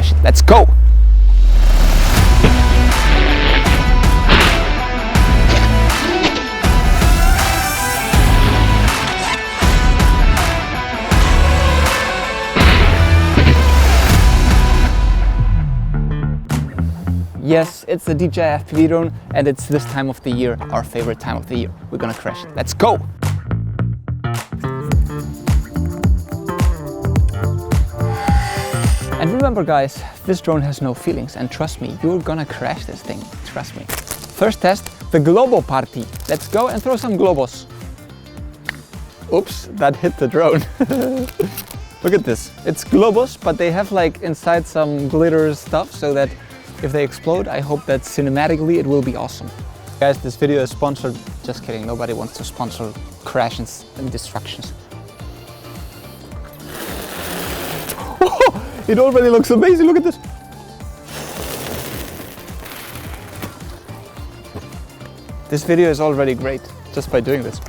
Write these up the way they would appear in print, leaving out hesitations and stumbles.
crash it. Let's go! Yes, it's the DJI FPV Drone and it's this time of the year, our favorite time of the year. We're gonna crash it. Let's go! And remember guys, this drone has no feelings and trust me, you're gonna crash this thing, trust me. First test, the Globo party. Let's go and throw some globos. Oops, that hit the drone. Look at this, it's globos, but they have like inside some glitter stuff so that if they explode, I hope that cinematically it will be awesome. Guys, this video is sponsored, just kidding, nobody wants to sponsor crashes and destructions. It already looks amazing, look at this. This video is already great, just by doing this.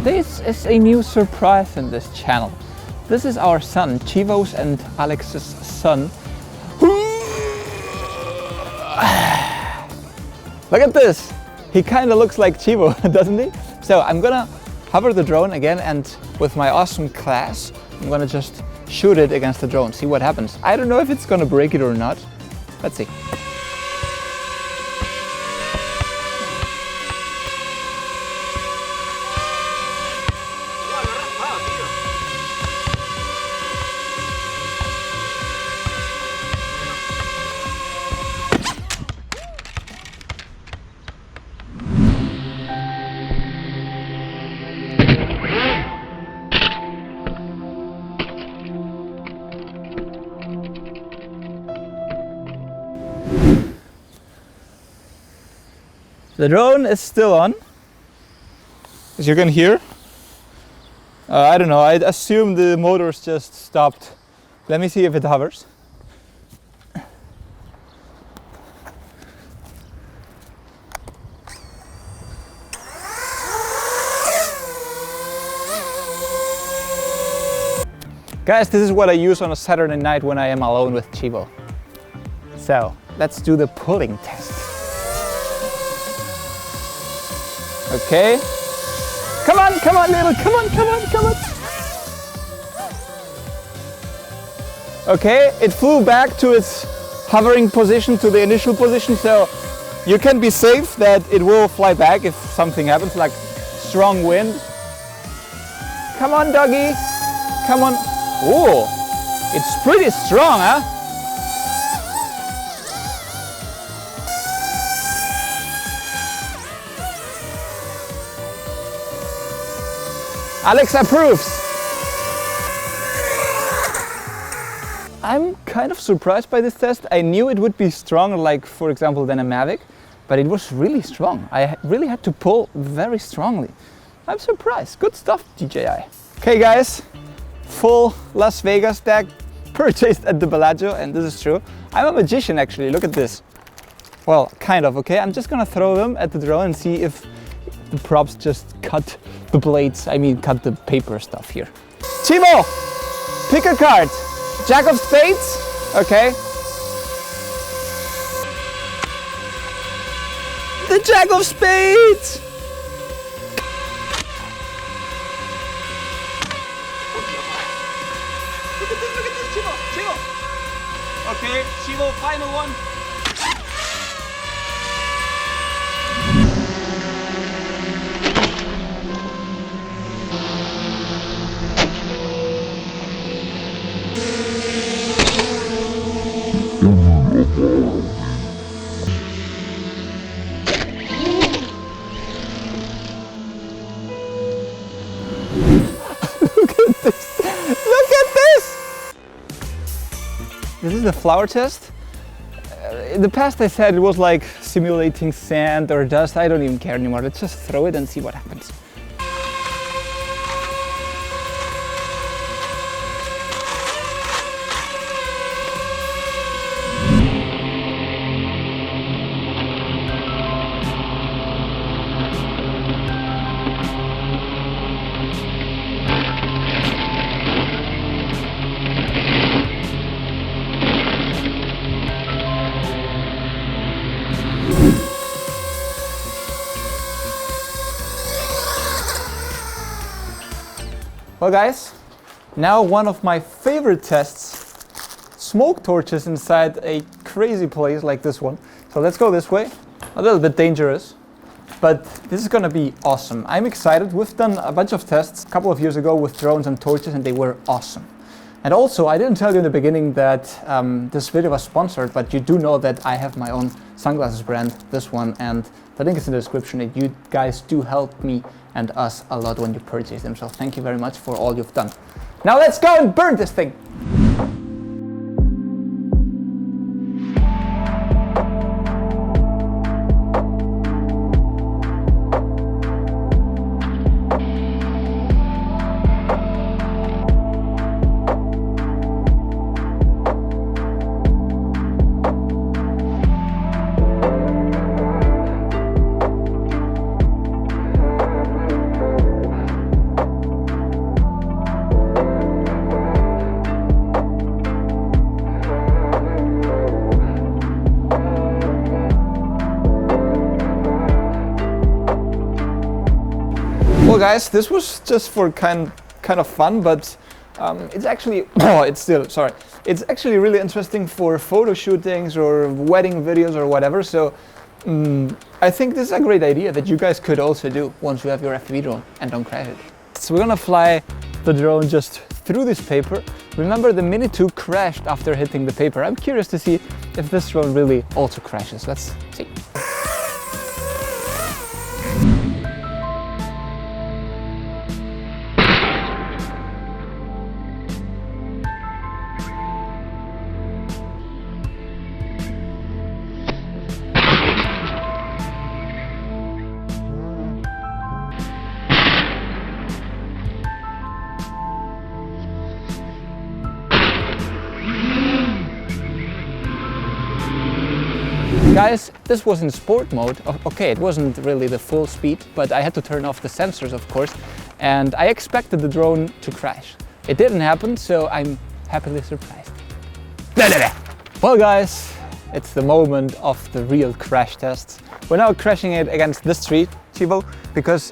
This is a new surprise in this channel. This is our son, Chivo's and Alex's son. Look at this! He kind of looks like Chivo, doesn't he? So I'm gonna hover the drone again and with my awesome class, I'm gonna just shoot it against the drone, see what happens. I don't know if it's gonna break it or not. Let's see. The drone is still on, as you can hear. I don't know, I assume the motors just stopped. Let me see if it hovers. Guys, this is what I use on a Saturday night when I am alone with Chivo. So, let's do the pulling test. Okay. Come on, little, come on. Okay, it flew back to its hovering position, to the initial position, so you can be safe that it will fly back if something happens, like strong wind. Come on, doggy. Come on. Oh, it's pretty strong, huh? Alex approves. I'm kind of surprised by this test. I knew it would be stronger, like for example than a Mavic, but it was really strong. I really had to pull very strongly. I'm surprised. Good stuff, DJI. Okay guys, full Las Vegas deck purchased at the Bellagio, and this is true. I'm a magician actually, look at this. Well, kind of, okay? I'm just gonna throw them at the drone and see if the props just cut the blades, I mean cut the paper stuff here. Chivo, pick a card. Jack of spades, okay. The Jack of spades! Look at this, Chivo. Okay, Chivo, final one. This is the flower test. In the past I said it was like simulating sand or dust. I don't even care anymore. Let's just throw it and see what happens. Well guys, now one of my favorite tests, smoke torches inside a crazy place like this one. So let's go this way, a little bit dangerous, but this is gonna be awesome. I'm excited. We've done a bunch of tests a couple of years ago with drones and torches and they were awesome. And also, I didn't tell you in the beginning that this video was sponsored, but you do know that I have my own sunglasses brand, this one, and the link is in the description. And you guys do help me and us a lot when you purchase them. So thank you very much for all you've done. Now let's go and burn this thing. Well guys, this was just for kind of fun, but it's actually, it's actually really interesting for photo shootings or wedding videos or whatever. So I think this is a great idea that you guys could also do once you have your FPV drone and don't crash it. So we're gonna fly the drone just through this paper. Remember, the Mini 2 crashed after hitting the paper. I'm curious to see if this drone really also crashes. Let's see. Guys, this was in sport mode. Okay, it wasn't really the full speed, but I had to turn off the sensors, of course, and I expected the drone to crash. It didn't happen, so I'm happily surprised. Well guys, it's the moment of the real crash tests. We're now crashing it against this tree, Chivo, because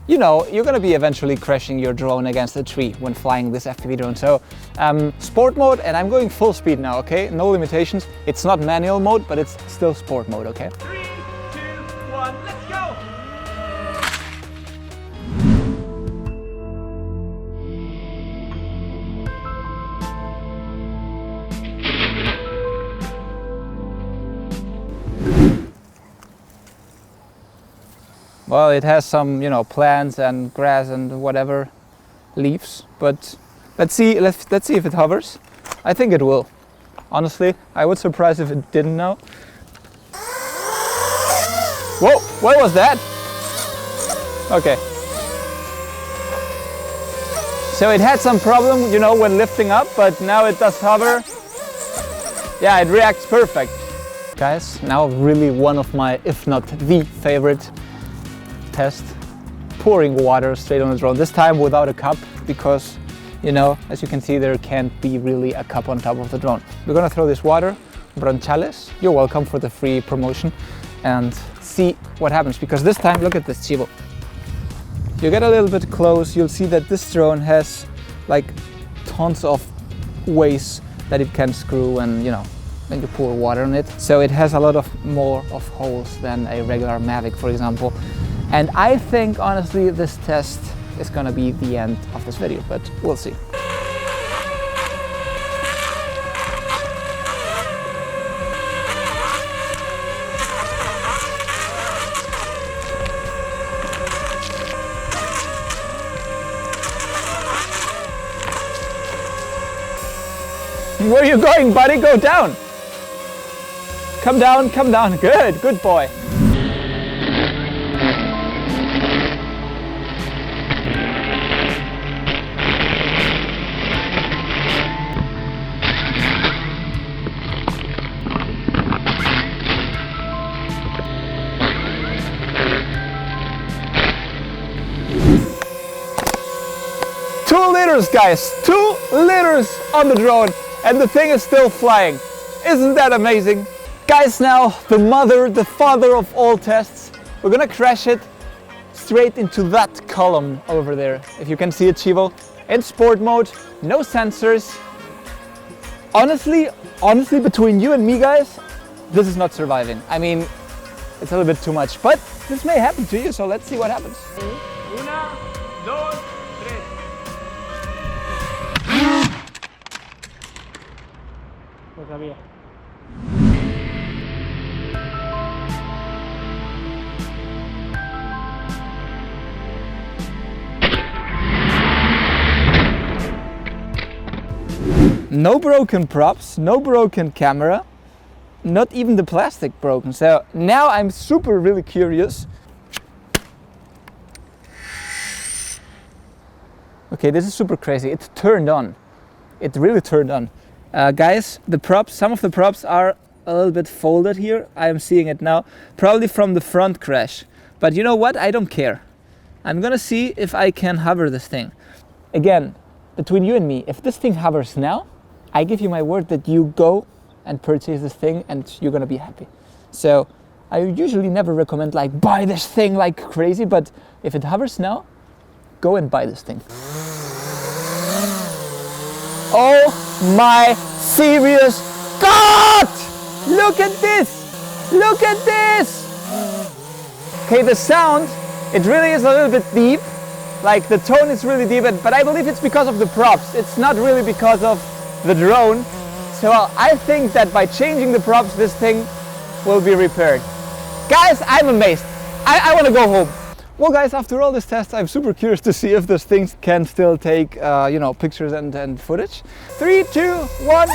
you know, you're gonna be eventually crashing your drone against a tree when flying this FPV drone. So sport mode, and I'm going full speed now, okay? No limitations. It's not manual mode, but it's still sport mode, okay? 3, 2, 1, let's go! Well, it has some, you know, plants and grass and whatever, leaves, but let's see if it hovers. I think it will. Honestly, I would surprise if it didn't now. Whoa, what was that? Okay. So it had some problem, you know, when lifting up, but now it does hover. Yeah, it reacts perfect. Guys, now really one of my, if not the favorite test, pouring water straight on the drone, this time without a cup, because, you know, as you can see, there can't be really a cup on top of the drone. We're gonna throw this water, Bronchales, you're welcome for the free promotion, and see what happens, because this time, look at this, Chivo. You get a little bit close, you'll see that this drone has like tons of ways that it can screw, and you know, when you pour water on it. So it has a lot of more of holes than a regular Mavic, for example. And I think, honestly, this test is gonna be the end of this video, but we'll see. Where are you going, buddy? Go down. Come down, come down. Good, good boy. Guys, 2 liters on the drone and the thing is still flying. Isn't that amazing? Guys, now the father of all tests. We're gonna crash it straight into that column over there. If you can see it, Chivo, in sport mode, no sensors. Honestly, between you and me, guys, this is not surviving. I mean, it's a little bit too much, but this may happen to you, so let's see what happens. Una, dos, tres. Lo sabía. No broken props, no broken camera, not even the plastic broken. So now I'm really curious. Okay, this is super crazy. It turned on. It really turned on. Guys, the props, some of the props are a little bit folded here. I am seeing it now, probably from the front crash. But you know what? I don't care. I'm gonna see if I can hover this thing. Again, between you and me, if this thing hovers now, I give you my word that you go and purchase this thing and you're gonna be happy. So I usually never recommend like buy this thing like crazy, but if it hovers now, go and buy this thing. Oh my serious God! Look at this! Look at this! Okay, the sound, it really is a little bit deep. Like the tone is really deep, but I believe it's because of the props. It's not really because of the drone. So I think that by changing the props, this thing will be repaired. Guys, I'm amazed. I want to go home. Well guys, after all this test, I'm super curious to see if this thing can still take, you know, pictures and footage. 3, 2, 1.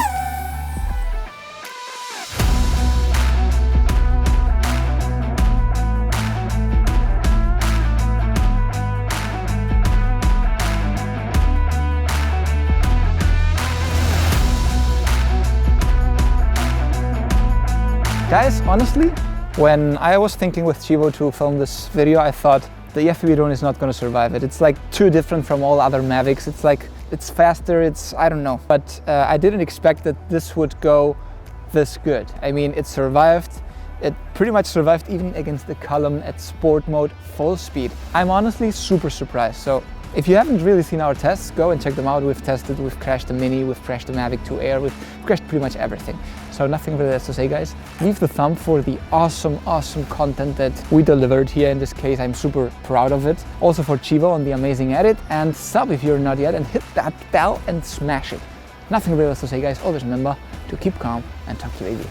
Guys, honestly, when I was thinking with Chivo to film this video, I thought the FPV drone is not going to survive it. It's like too different from all other Mavics. It's like, it's faster, I don't know. But I didn't expect that this would go this good. I mean, it survived. It pretty much survived even against the column at sport mode, full speed. I'm honestly super surprised. So if you haven't really seen our tests, go and check them out. We've tested, we've crashed the Mini, we've crashed the Mavic 2 Air, we've crashed pretty much everything. So nothing really else to say, guys. Leave the thumb for the awesome content that we delivered here. In this case, I'm super proud of it. Also for Chivo on the amazing edit, and sub if you're not yet, and hit that bell and smash it. Nothing really else to say, guys. Always remember to keep calm and talk to you later.